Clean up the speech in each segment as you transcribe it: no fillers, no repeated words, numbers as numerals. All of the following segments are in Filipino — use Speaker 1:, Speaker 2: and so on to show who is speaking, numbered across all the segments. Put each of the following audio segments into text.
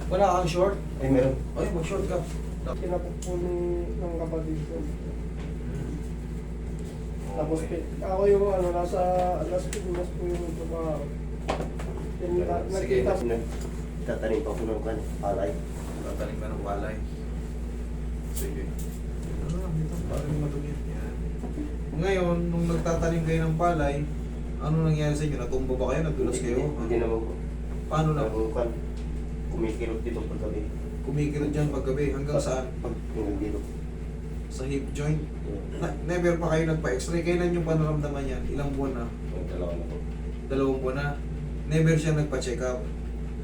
Speaker 1: Wala kang short?
Speaker 2: Ay, meron.
Speaker 1: Ay, mag-short ka.
Speaker 3: Kinapok po ng kapatid ko. Tapos ako yung nasa Las Piñas po yung trabaho.
Speaker 1: Sige.
Speaker 3: Nakita
Speaker 2: Tatanim pa ako ng palay.
Speaker 1: Tatanim ka ng walay. Sige. Dito, parang madumi. Yan. Ngayon, nung nagtatanim kayo ng palay, ano nangyari sa inyo? Natumba ba kayo? Nadulas kayo?
Speaker 2: Hindi naman po.
Speaker 1: Paano na?
Speaker 2: Nabukan. Kumikirot dito paggabi.
Speaker 1: Kumikirot dyan paggabi. Hanggang saan?
Speaker 2: Pag hanggang dito.
Speaker 1: Sa hip joint. Never pa kayo nagpa-x-ray. Kailan yung panaramdaman yan? Ilang buwan na?
Speaker 2: Yung dalawa na po.
Speaker 1: 2 buwan na. Never siya nagpa-check up.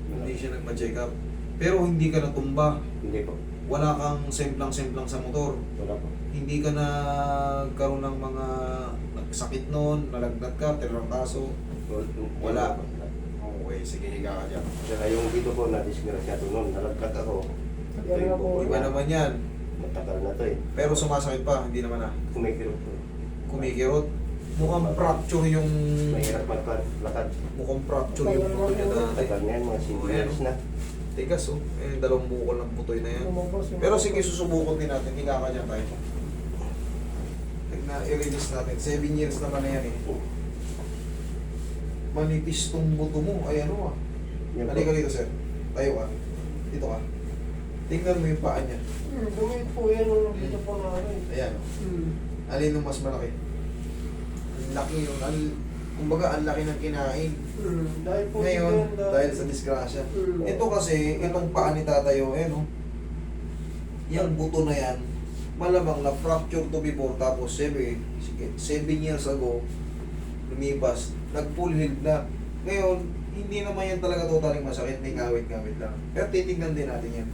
Speaker 1: Hindi siya nagpa-check up. Pero hindi ka natumba.
Speaker 2: Hindi po.
Speaker 1: Wala kang semplang-semplang sa motor.
Speaker 2: Wala po.
Speaker 1: Hindi ka nagkaroon ng mga sakit noon, nalagnat ka, terangkaso. Wala. Okay, sige, higa ka dyan.
Speaker 2: Saka yung dito po, na-disgrasyado noon. Nalagkat ako.
Speaker 3: Yan na po.
Speaker 1: Iba naman yan.
Speaker 2: Matagal na to eh.
Speaker 1: Pero sumasakit pa, hindi naman na.
Speaker 2: Kumikirot po.
Speaker 1: Kumikirot. Mukhang fracture yung...
Speaker 2: Mahirap magpalakad.
Speaker 1: Mukhang fracture yung buto niya dati.
Speaker 2: Matagal na yan, mga 5 years na.
Speaker 1: Tigas oh. Eh, 2 bukol ng butoy na yan.
Speaker 3: Lumabas yung-
Speaker 1: Pero sige, susubukon din natin. Higa ka dyan tayo. Tignan, i-release natin. 7 years naman na yan eh. Manipis tong buto mo. Ay ano ah.
Speaker 2: Yan po.
Speaker 1: Halika dito sir. Tayo ka. Dito ka. Tingnan mo yung paa niya.
Speaker 3: Dumit po yan nung nakita po namin.
Speaker 1: Ayan oh. Alin yung mas malaki? Ang laki yung... Kumbaga, ang laki ng kinain.
Speaker 3: Dahil po
Speaker 1: Ngayon,
Speaker 3: yan,
Speaker 1: dahil sa disgrasya.
Speaker 3: Mm.
Speaker 1: Ito kasi, itong paa ni tatayo, eh no? Yung buto na yan, malamang na fracture to before, tapos 7 years ago, lumipas, nag-full healed na. Ngayon, hindi naman yan talaga totaling masakit, may ngawit-ngawit lang. Pero titignan din natin yan.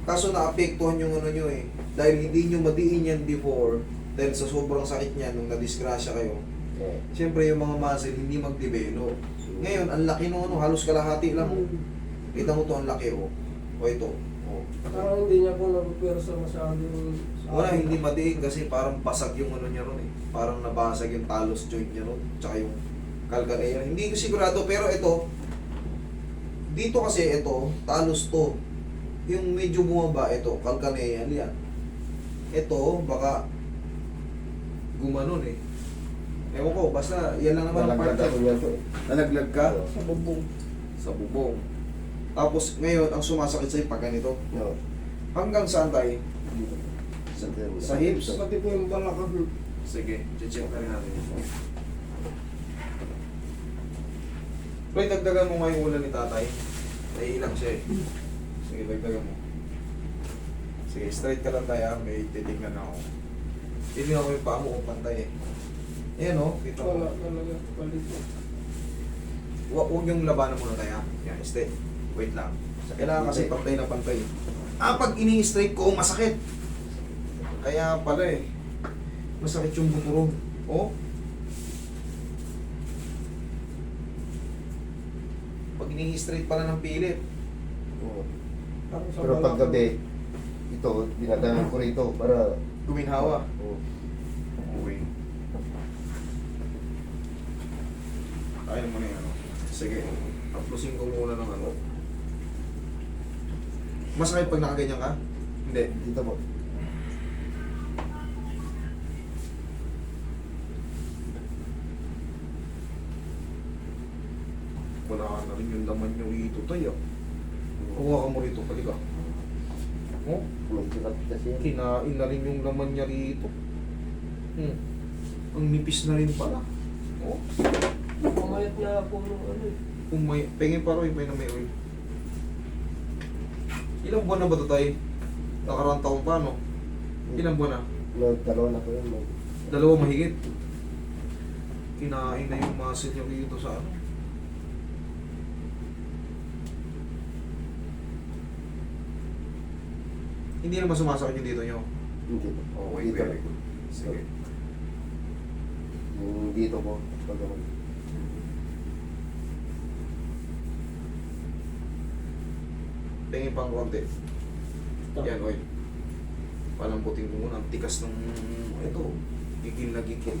Speaker 1: Kaso naapektuhan yung ano nyo eh, dahil hindi nyo madiin yan before, dahil sa sobrang sakit niya nung nadisgrasya kayo, siyempre yung mga muscle hindi mag-develop. Ngayon, ang laki nung ano, halos kalahati lang. Kita mo to, ang laki oh. O ito. Oh.
Speaker 3: Parang hindi niya po nagpwersa masyado yung...
Speaker 1: Wala, hindi madiin kasi parang basag yung ano niya ron eh. Parang nabasag yung talos joint niya ron. Tsaka yung calcanea. Hindi ko sigurado, pero ito, dito kasi ito, talos to. Yung medyo bumaba, ito, calcanea yan. Ito, baka gumanon eh. Ewan ko, basta yan lang naman ang part
Speaker 2: Nalaglag ako yan po eh.
Speaker 1: Nalaglag ka
Speaker 3: Sa bubong.
Speaker 1: sa bubong. Tapos ngayon, ang sumasakit sa'yo pag ganito.
Speaker 2: No.
Speaker 1: Hanggang saan tayo?
Speaker 2: Dito.
Speaker 1: Sa hips?
Speaker 3: Pati po yung balakang.
Speaker 1: Sige, check na rin natin ito. Wait, dagdagan mo nga yung ulan ni tatay. Naiilang siya eh. Sige, dagdagan mo. Sige, straight ka lang tayo. May titignan ako. Tignan ko yung paa mo kung pantay eh. Ayan o, kita
Speaker 3: Wala
Speaker 1: mo.
Speaker 3: talaga. Balik po.
Speaker 1: Huwag yung labanan muna tayo. Yan, stay. Wait lang. Kailangan kasi pantay na pantay. Pag ini-straight ko, masakit. Kaya pala eh. Masakit yung buturong. Oh. Pag ini-straight pala ng pilit.
Speaker 2: Oo.
Speaker 3: Parang sa
Speaker 2: Pero pag
Speaker 3: balakang.
Speaker 2: gabi, ito, dinadaan ko rito para...
Speaker 1: Guminhawa.
Speaker 2: Oo.
Speaker 1: Okay. Kaya mo na yan. Ano? Sige. Taplusin ko muna ng ano. Masakit pag nakaganyan ka? Hindi.
Speaker 2: Dito po.
Speaker 1: Wala ka na rin yung laman yung ito tayo. Kuha ka mo rito. Halika. Oh,
Speaker 2: May kirap kasi yan.
Speaker 1: kinain na rin yung laman niya rito. Ang nipis na rin pala. Oh,
Speaker 3: Pumayat na po nung ano eh.
Speaker 1: kung may, pengin pa rin, may na may oil. Ilang buwan na ba ito tayo? Nakarang taon pa, no? Ilang buwan na?
Speaker 2: Dalawa na po yan.
Speaker 1: 2 mahigit. Kinain na yung muscle niya dito sa ano. Hindi naman sumasakit yung dito nyo.
Speaker 2: Hindi po.
Speaker 1: Okay,
Speaker 2: Dito.
Speaker 1: very good. Sige.
Speaker 2: Yung dito po. Pag ako.
Speaker 1: Tingin pang konti. Yan, oy. Palambutin ko muna. Ang tikas ng ito. Gigil na gigil.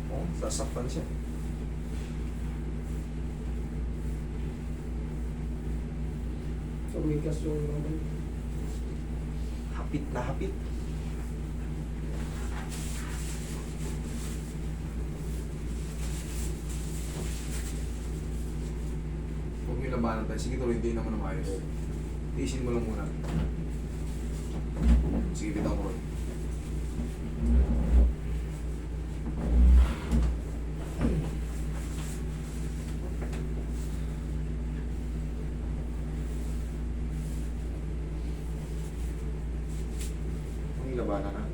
Speaker 1: Oh, sasaktan siya.
Speaker 3: Tumigas yung ano.
Speaker 1: Hapit na hapit. Huwag mo labanan tayo. Sige tuloy, hindi naman na maayos. Tiisin mo lang muna. Sige, bitaw mo rin. Huwag yung labanan ha.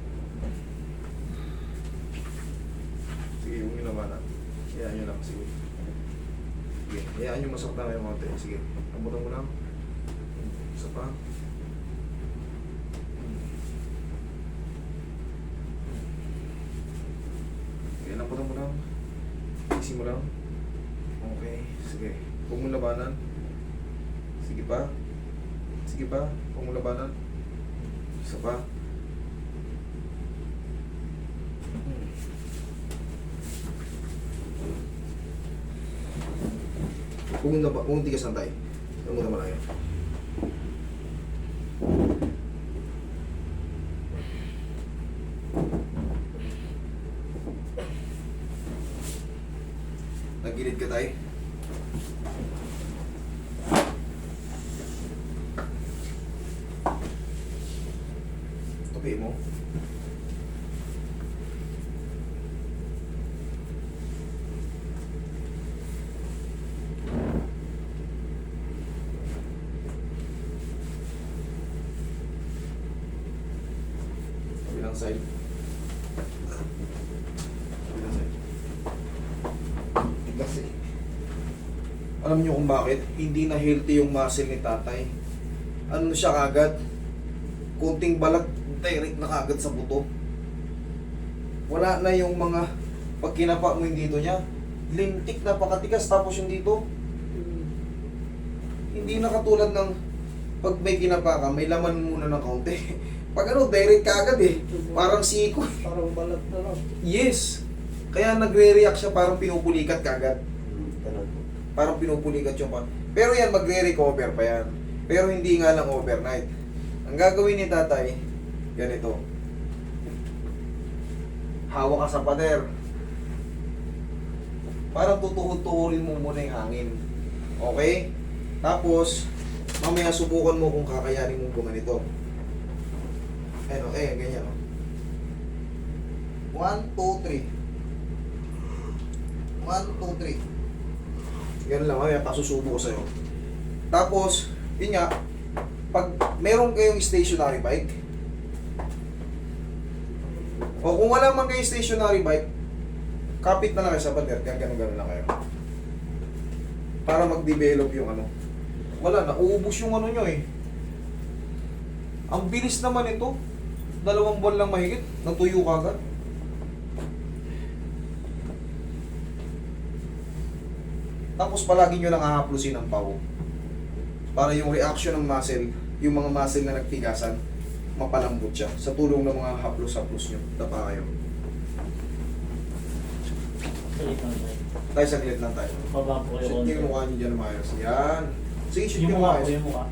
Speaker 1: Sige, huwag yung labanan. Hayaan nyo lang, sige. Sige, hayaan nyo masaktan kayo mga tayo. Sige, abutan mo lang. Isa pa. Sige, abutan mo lang. Isi mo lang. Okay, sige. Huwag mo labanan. Sige pa. Sige pa. Huwag mo labanan. Isa pa. Kung tigas lang tayo. Namuta mo lang yan. Nagilid ka tayo. Tupi mo. Kabilang side. Kabilang side. Tigas eh. Alam niyo kung bakit? Hindi na healthy yung muscle ni tatay. Ano siya kagad? Kunting balag, direct na kagad sa buto. Wala na yung mga pag kinapa mo yung dito niya, lintik na pakatigas tapos yung dito. Hindi na katulad ng pag may kinapa ka, may laman muna ng kaunti. Pag ano, direct kagad eh. Parang siko.
Speaker 3: Parang balat na lang.
Speaker 1: Yes. Kaya nagre-react siya parang pinupulikat kagad.
Speaker 2: Ganun po.
Speaker 1: Parang pinupulikat yung pa. Pero yan, magre-recover pa yan. Pero hindi nga lang overnight. Ang gagawin ni tatay, ganito. Hawak ka sa pader. Parang tutuhod-tuhurin mo muna yung hangin. Okay? Tapos, mamaya subukan mo kung kakayanin mo gumanito. Ano, ganyan o. 1, 2, 3. 1, 2, 3. Ganun lang, mamaya pasusubo ko sa'yo. Tapos, yun nga, pag meron kayong stationary bike, o kung wala man kayong stationary bike, kapit na lang kayo sa pader, ganun lang kayo. Para mag-develop yung ano. Wala, nauubos yung ano nyo eh. Ang bilis naman ito. 2 buwan lang mahigit, natuyo ka agad. Tapos palagi nyo lang hahaplusin ang pau. Para yung reaction ng muscle, yung mga muscle na nagtigasan, mapalambot siya. Sa tulong ng mga haplos-haplos nyo. Tapa kayo.
Speaker 4: Salit lang tayo.
Speaker 1: Tayo sa gilid lang tayo.
Speaker 4: Baba po
Speaker 1: Sit
Speaker 4: yung
Speaker 1: yung mukha nyo dyan maayos. Yan. Sige, shoot
Speaker 4: Yung
Speaker 1: yung
Speaker 4: mukha
Speaker 1: maayos.
Speaker 4: po, yung mukha.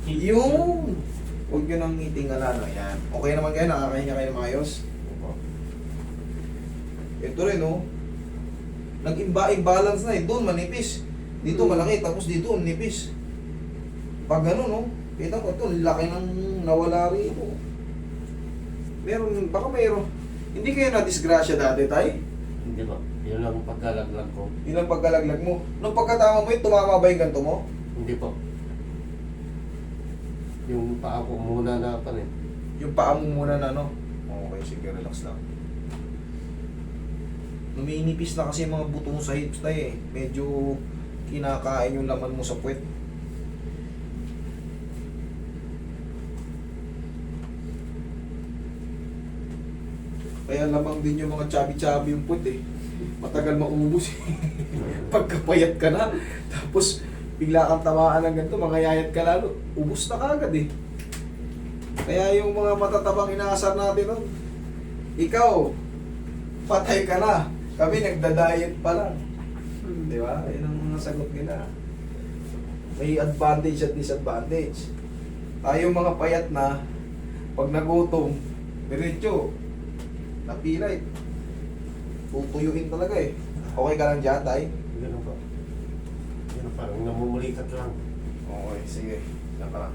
Speaker 1: Yung! Huwag nyo nang ngiting-alala. Yan. Okay naman kayo, nakakahinga kayo ng maayos. Ito rin, no? Nag-imbalance na eh. Doon manipis. Dito malaki, tapos dito nipis. Pag ano, no? Kita ko ito, laki ng nawala rito. Meron, baka mayroon. Hindi kayo na-disgrasya dati, tay?
Speaker 2: Hindi ba? Yun lang ang pagkalaglag ko.
Speaker 1: Yun ang pagkalaglag mo. Nung pagkatama mo yun, tumama ba yung ganito mo?
Speaker 2: Hindi po. Yung paa ko muna na pa rin.
Speaker 1: Yung paa mo muna na, no? Okay, sige, relax lang. Numinipis na kasi yung mga buto mo sa hips tayo eh. Medyo kinakain yung laman mo sa puwet. Kaya lamang din yung mga chubby-chubby yung puwet eh. Matagal maubos eh. Pagkapayat ka na, tapos bigla kang tamaan ng ganito, mga yayat ka lalo, ubos na kagad eh. Kaya yung mga matatabang inaasar natin nun, ikaw, patay ka na. Kami nagda-diet pa lang. Di ba? Yan ang mga sagot nila. May advantage at disadvantage. Tayo mga payat na, pag nagutom, diretso, napilay. Tutuyuin talaga eh. Okay ka lang dyan, tay?
Speaker 2: Ganun po. Ganun, parang namumulikat lang.
Speaker 1: Okay, sige. Yan ka lang.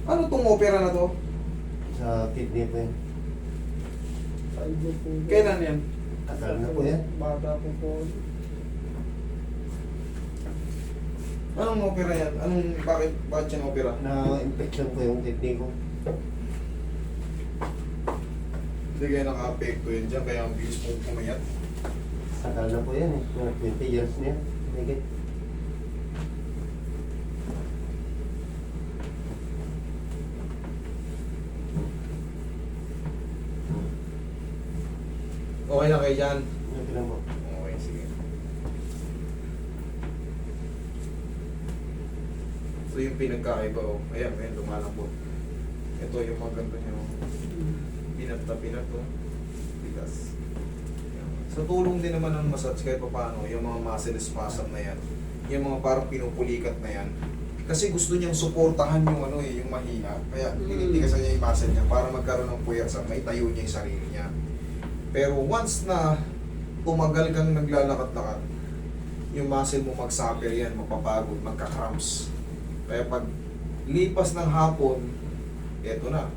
Speaker 1: Ano tong opera na to?
Speaker 2: Sa kidney po yan.
Speaker 3: Ayun po.
Speaker 1: Kailan yan?
Speaker 2: Tagal na po yan.
Speaker 3: Bata po po.
Speaker 1: Anong opera yan? Bakit yan opera?
Speaker 2: Na-infection po yung kidney ko.
Speaker 1: Hindi kaya naka-apekto yun dyan, kaya ang bilis mong pumayat.
Speaker 2: Tagal na po yan eh. Mga 20 years na yan. Higit.
Speaker 1: Okay lang kayo dyan?
Speaker 2: Okay lang po.
Speaker 1: Okay, sige. So yung pinagkaiba, oh. Ayan, ngayon lumalambot. Ito yung maganda niya, oh. Pinat na pinat, oh. Bigas. Ayan. Sa tulong din naman ng massage kahit pa paano, yung mga muscle spasm na yan, yung mga parang pinupulikat na yan, kasi gusto niyang suportahan yung ano eh, yung mahina. Kaya tinitigasan niya yung muscle niya para magkaroon ng puwersa, may tayo niya yung sarili niya. Pero once na tumagal kang naglalakad-lakad, yung muscle mo mag-suffer yan, mapapagod, magka-cramps. Kaya pag lipas ng hapon, eto na.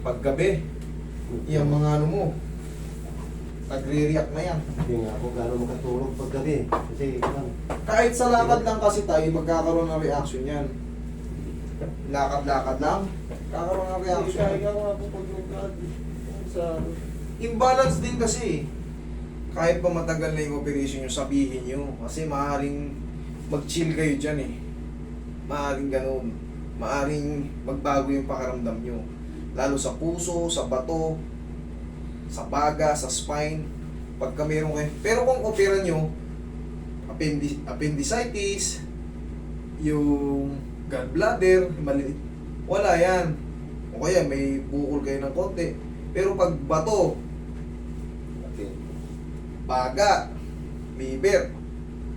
Speaker 1: Pag gabi, yung mga ano mo, nagre-react na yan.
Speaker 2: Hindi nga ako gano'n makatulog pag gabi. Kasi ano,
Speaker 1: Kahit sa lakad lang kasi tayo, magkakaroon ng reaction yan. Lakad-lakad lang, kakaroon ng reaction.
Speaker 3: Kaya nga po pag nagkad sa
Speaker 1: Imbalance din kasi. Kahit pa matagal na yung operation nyo, sabihin nyo. Kasi maaaring mag-chill kayo dyan eh. Maaaring ganun. Maaaring magbago yung pakaramdam nyo. Lalo sa puso, sa bato, sa baga, sa spine. Pagka meron kayo. Pero kung opera nyo, appendicitis, yung gallbladder, maliit, wala yan. O kaya may bukol kayo ng konti. Pero pag bato, baga, liver,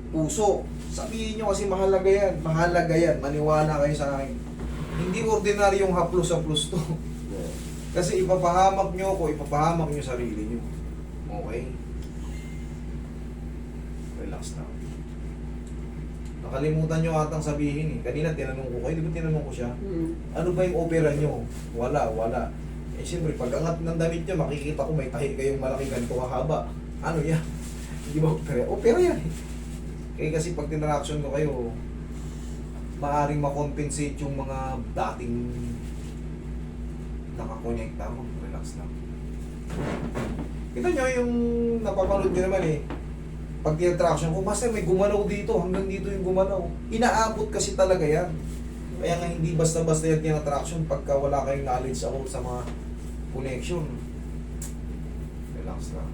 Speaker 1: puso, sabihin nyo kasi mahalaga yan, maniwala kayo sa akin. Hindi ordinaryong haplos-haplos to. Kasi ipapahamak nyo ako, ipapahamak nyo sarili nyo. Okay? Relax na. Nakalimutan nyo atang sabihin eh. Kanina tinanong ko kayo, di ba tinanong ko siya? Ano ba yung opera nyo? Wala. Eh siyempre, pag angat ng damit nyo, makikita ko may tahi kayong malaki ganito kahaba. Ano yan? Hindi ba opera? Opera yan eh. Kaya kasi pag tinraction ko kayo, maaaring makompensate yung mga dating nakakonekta mo. Relax lang. Kita nyo yung napapanood nyo naman eh. Pag tinraction ko, master may gumalaw dito, hanggang dito yung gumalaw. Inaabot kasi talaga yan. Kaya nga hindi basta-basta yung attraction pagka wala kayong knowledge ako sa mga connection. Relax lang.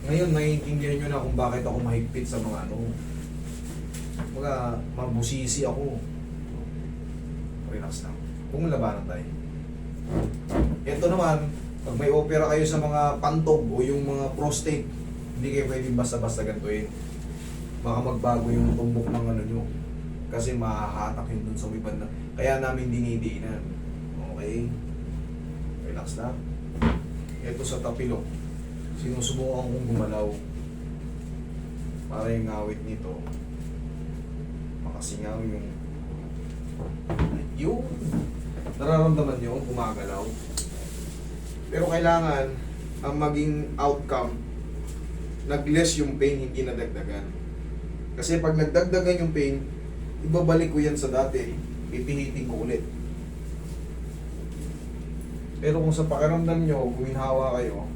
Speaker 1: Ngayon, naiintindihan nyo na kung bakit ako mahigpit sa mga ano. Mga mabusisi ako. Relax lang. Kung labanan tayo. Ito naman, pag may opera kayo sa mga pantog o yung mga prostate, hindi kayo pwedeng basta-basta gantuin. Baka magbago yung tumbok ng ano nyo. Kasi mahahatak yun dun sa ibang na. Kaya namin dinidiinan. Okay? Relax lang. Ito sa tapilok. Sinusubukan kong gumalaw. Para yung ngawit nito, makasingaw yung nararamdaman nyo, gumagalaw. Pero kailangan ang maging outcome, nag-less yung pain, hindi nadagdagan. Kasi pag nagdagdagan yung pain, ibabalik ko yan sa dati, pipihitin ko ulit. Pero kung sa pakiramdam nyo, guminhawa kayo,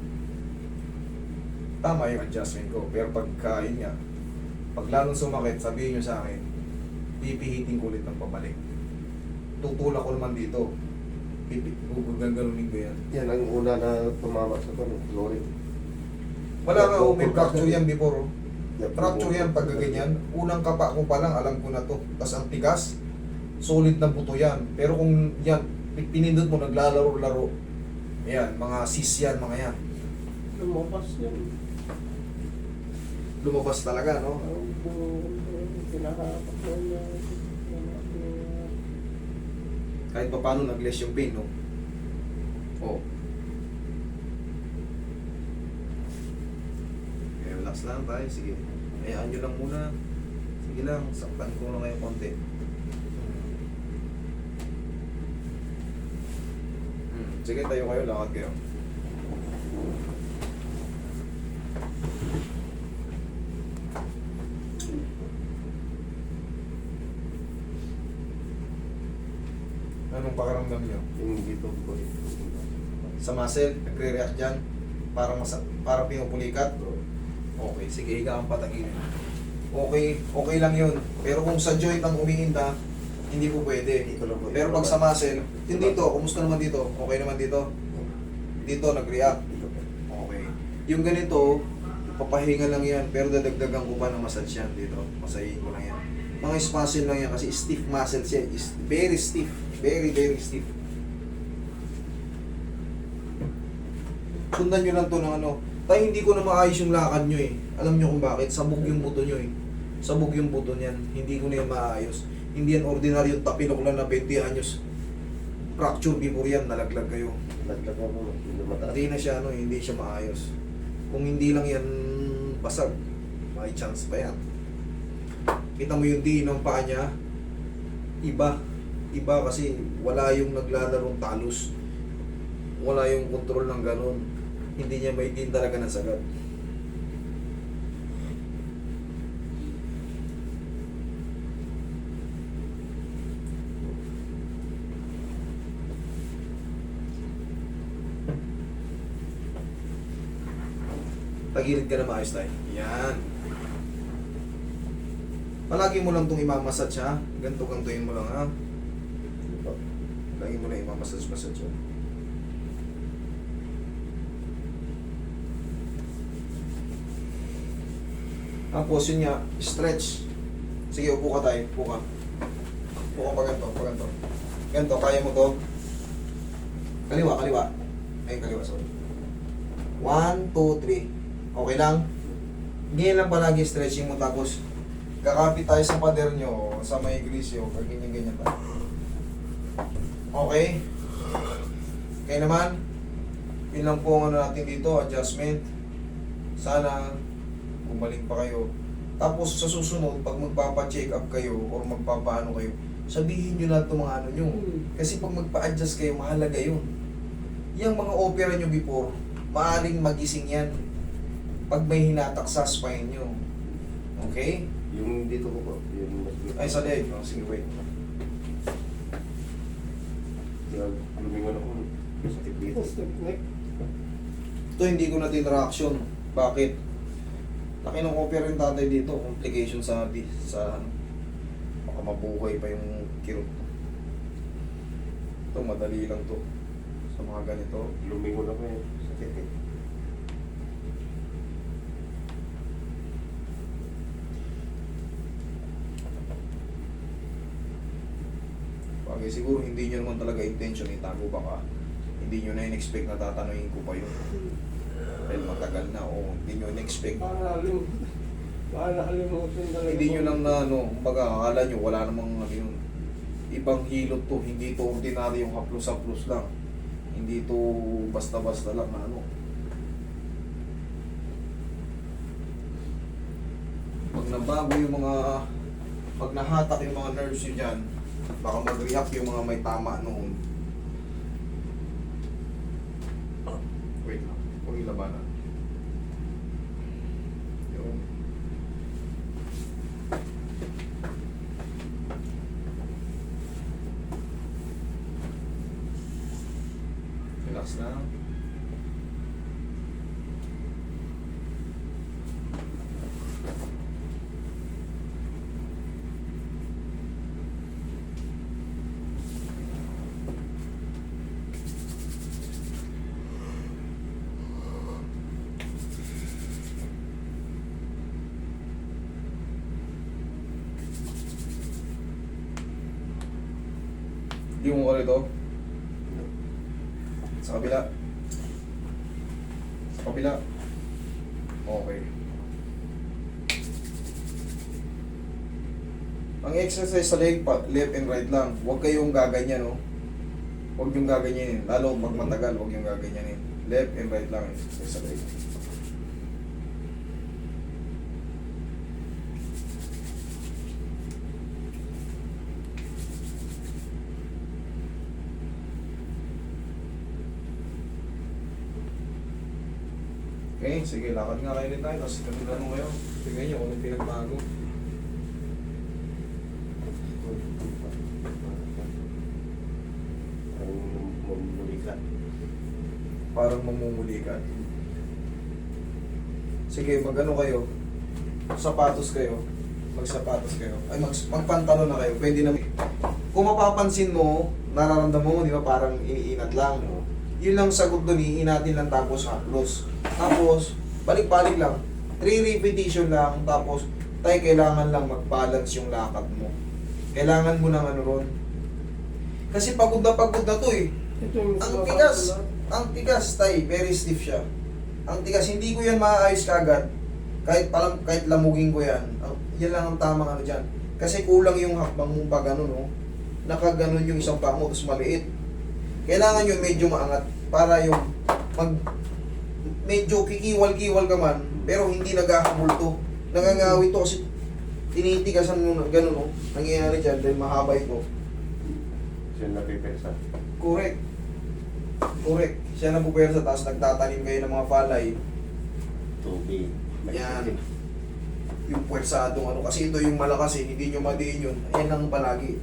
Speaker 1: tama yung adjustment ko. Pero pagka, yun nga, pag lalong sumakit, sabihin nyo sa akin, pipihitin ko ulit ng pabalik. Tutulak ko naman dito. Gagalunin ko yan.
Speaker 2: Yan ang una na tumama sa ano, Glory.
Speaker 1: Wala nga, may fracture yan before. Fracture yan pag ganyan. Unang kapa ko pa lang, alam ko na to. Tapos ang tigas, solid na buto yan. Pero kung yan, pinindot mo, naglalaro-laro, Ayan, mga sis yan, mga yan.
Speaker 3: Lumabas yun.
Speaker 1: Lumabas talaga, no?
Speaker 3: Parang pinakapat na niya.
Speaker 1: Kahit pa paano nag-less yung pain, no? Oh. Okay, relax lang tayo. Sige. Hayaan nyo lang muna. Sige lang, saktan ko lang kayo konti. Sige, tayo kayo, lakad kayo. Anong pakaramdam nyo?
Speaker 2: Yung dito ko.
Speaker 1: Sa muscle, nagre-react dyan? Parang pinupulikat? Okay, sige, higa ang patagin. Okay, okay lang yun. Pero kung sa joint ang umiinda, hindi po pwede.
Speaker 2: Dito lang po.
Speaker 1: Pero pag sa muscle, yung dito, kumusta naman dito? Okay naman dito? Dito, nag-react.
Speaker 2: Dito po.
Speaker 1: Okay. Yung ganito, papahinga lang yan, pero dadagdagan ko pa ng massage yan dito. Masahin ko lang yan. Mga spasm lang yan kasi stiff muscles yan. Is very stiff. Very, very stiff. Sundan nyo lang to ng ano. Tayo hindi ko na maayos yung lakad nyo eh. Alam nyo kung bakit? Sabog yung buto nyo eh. Sabog yung buto niyan. Hindi ko na yung maayos. Hindi yan ordinaryong tapilok lang na 20 anyos. Fracture before yan, nalaglag kayo.
Speaker 2: Laglag ako. Hindi mataas.
Speaker 1: Hindi na siya ano, hindi siya maayos. Kung hindi lang yan basag, may chance pa yan. Kita mo yung diin ng paa niya, iba. Iba kasi wala yung naglalarong talos. Wala yung control ng ganun. Hindi niya may din talaga ng sagad. Tagilid ka na maayos tayo. Yan. Palagi mo lang itong imamassage ha. Ganto-gantuin mo lang ha. Lagi mo lang imamassage-massage ha. Tapos yun nga, stretch. Sige, upo ka tayo. Upo ka. Upo ka pa ganito, pa ganito. Ganito, kaya mo to. Kaliwa, kaliwa. Ay, kaliwa, sorry. 1, 2, 3. Okay lang? Ganyan lang palagi stretching mo tapos kakapit tayo sa pader nyo sa may grisyo pag ganyan-ganyan tayo. Okay? Kaya naman, yun lang po ang ano natin dito, adjustment. Sana bumalik pa kayo. Tapos sa susunod, pag magpapa-check up kayo or magpapaano kayo, sabihin nyo lahat itong mga ano nyo. Kasi pag magpa-adjust kayo, mahalaga yun. Yung mga opera nyo before, maaaring magising yan pag may hinatak sa spine nyo. Okay?
Speaker 2: Yung dito ko po. Yung
Speaker 1: Ay, sa leg. Oh, sige, wait.
Speaker 2: lumingon ako. Sakit dito.
Speaker 3: Stiff neck.
Speaker 1: Ito hindi ko na tinraction. Bakit? Laki ng opera yung tatay dito. Complication sa ano. Baka mabuhay pa yung kirot. Ito, madali lang to. Sa mga ganito.
Speaker 2: Lumingon ako eh. Sakit eh.
Speaker 1: Bagay, siguro hindi nyo naman talaga intention itago baka hindi nyo na in-expect na tatanungin ko pa yun. Dahil matagal na o hindi nyo in-expect.
Speaker 3: Baka nakalimutin talaga.
Speaker 1: Hindi nyo lang na ano, kumbaga akala nyo wala namang ano yun. Ibang hilot to, hindi to ordinary yung haplos-haplos lang. Hindi to basta-basta lang na ano. Pag nabago yung mga, pag nahatak yung mga nerves nyo dyan, baka mag-react yung mga may tama noon. Wait lang, huwag yung labanan. Yun. Relax na. Hindi mo ko ito. Sa kabila. Kabila. Okay. Ang exercise sa leg, left and right lang. Huwag kayong gaganyan, no? Huwag yung gaganyanin. Lalo pag matagal, huwag yung gaganyanin. Left and right lang exercise sa leg. Okay, sige, lakad nga kayo din tayo. Tapos ganun kayo. Tingnan nyo kung anong pinagbago.
Speaker 2: Ang mamulikat.
Speaker 1: Parang mamumuli ka. Sige, magano kayo. Sapatos kayo. Magsapatos kayo. Ay, magpantalon na kayo. Pwede na. Kung mapapansin mo, nararamdaman mo, di ba, parang iniinat lang. Yun lang sagot doon, iinatin lang tapos haplos. Tapos, balik-balik lang. 3 repetition lang, tapos tayo kailangan lang mag-balance yung lakad mo. Kailangan mo ng ano ron. Kasi pagod na to eh.
Speaker 3: Ito yung
Speaker 1: Ang tigas, tay, very stiff siya. Ang tigas, hindi ko yan maaayos kagad. Kahit lamugin ko yan. Yan lang ang tamang ano dyan. Kasi kulang yung hakbang mo pag ano, no? Nakaganon yung isang paa mo, tapos maliit. Kailangan yun medyo maangat para yung medyo kikiwal-kiwal ka man, pero hindi naghahabulto. Nangangawi to kasi tinitigasan mo na gano'n, no? Nangyayari dyan dahil mahaba ito.
Speaker 2: Siya napipersa.
Speaker 1: Correct. Siya na pupuwer sa taas, nagtatanim kayo ng mga palay.
Speaker 2: Tubig.
Speaker 1: Yan. Yung puwersadong ano, kasi ito yung malakas eh, hindi nyo madiin yun. Ayan lang palagi.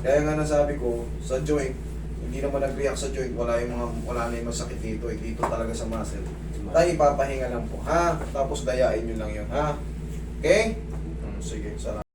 Speaker 1: Kaya nga nasabi ko, sa joint, hindi naman nag-react sa joint, wala na yung masakit dito eh, dito talaga sa muscle. Tayo ipapahinga lang po, ha? Tapos dayain nyo lang yun, ha? Okay? Sige, salamat.